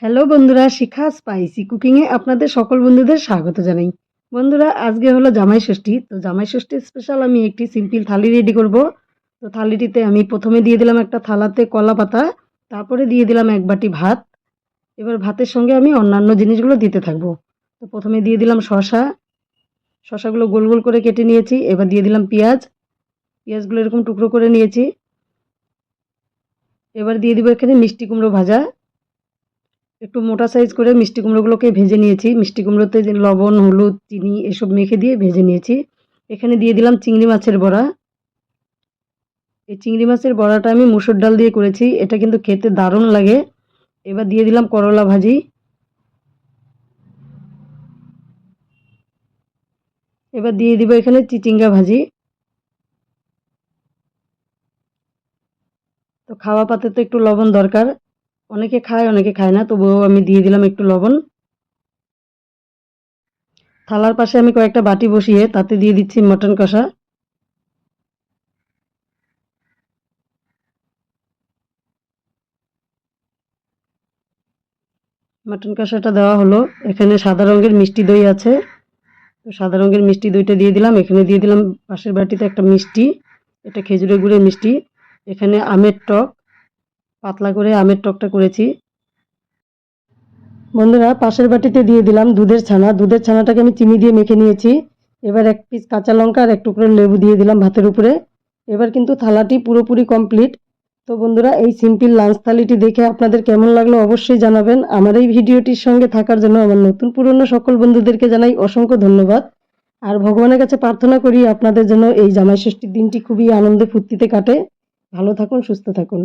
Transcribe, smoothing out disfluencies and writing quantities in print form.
Hello বন্ধুরা, শিখা spicy কুকিংয়ে আপনাদের সকল বন্ধুদের স্বাগত জানাই। বন্ধুরা, আজকে হলো জামাই ষষ্ঠী। তো জামাই ষষ্ঠীর স্পেশাল আমি একটি সিম্পল থালি রেডি করব। তো থালিটিতে আমি প্রথমে দিয়ে দিলাম একটা থালাতে কলা পাতা, তারপরে দিয়ে দিলাম এক বাটি ভাত। এবার ভাতের সঙ্গে আমি অন্যান্য জিনিসগুলো দিতে থাকবো। তো প্রথমে দিয়ে দিলাম শসা, শসাগুলো গোল গোল করে কেটে নিয়েছি। এবার দিয়ে দিলাম পেঁয়াজ, পেঁয়াজগুলো এরকম টুকরো করে নিয়েছি। এবার দিয়ে দিব এখানে মিষ্টি কুমড়ো ভাজা, একটু মোটা সাইজ করে মিষ্টি কুমড়োগুলোকে ভেজে নিয়েছি। মিষ্টি কুমড়োতে যে লবণ, হলুদ, চিনি এসব মেখে দিয়ে ভেজে নিয়েছি। এখানে দিয়ে দিলাম চিংড়ি মাছের বড়া। এই চিংড়ি মাছের বড়াটা আমি মুসুর ডাল দিয়ে করেছি, এটা কিন্তু খেতে দারুণ লাগে। এবার দিয়ে দিলাম করলা ভাজি। এবার দিয়ে দিব এখানে চিচিঙ্গা ভাজি। তো খাওয়া পাতে একটু লবণ দরকার, অনেকে খায় অনেকে খায় না, তবুও আমি দিয়ে দিলাম একটু লবণ। থালার পাশে আমি কয়েকটা বাটি বসিয়ে তাতে দিয়ে দিচ্ছি মটন কষা। মটন কষাটা দেওয়া হলো। এখানে সাদা রঙের মিষ্টি দই আছে, তো সাদা রঙের মিষ্টি দইটা দিয়ে দিলাম। এখানে দিয়ে দিলাম পাশের বাটিতে একটা মিষ্টি, এটা খেজুরের গুড়ের মিষ্টি। এখানে আমের টক, পাতলা করে আমের টকটা করেছি। বন্ধুরা, পাশের বাটিতে দিয়ে দিলাম দুধের ছানা। দুধের ছানাটাকে আমি চিনি দিয়ে মেখে নিয়েছি। এবার এক পিস কাঁচা লঙ্কা আর এক টুকরো লেবু দিয়ে দিলাম ভাতের উপরে। এবার কিন্তু থালাটি পুরোপুরি কমপ্লিট। তো বন্ধুরা, এই সিম্পল লাঞ্চ থালিটি দেখে আপনাদের কেমন লাগলো অবশ্যই জানাবেন। আমার এই ভিডিওটির সঙ্গে থাকার জন্য আমার নতুন পুরনো সকল বন্ধুদেরকে জানাই অসংখ্য ধন্যবাদ। আর ভগবানের কাছে প্রার্থনা করি আপনাদের জন্য এই জামাই ষষ্ঠীর দিনটি খুবই আনন্দে ফুর্তিতে কাটে। ভালো থাকুন, সুস্থ থাকুন।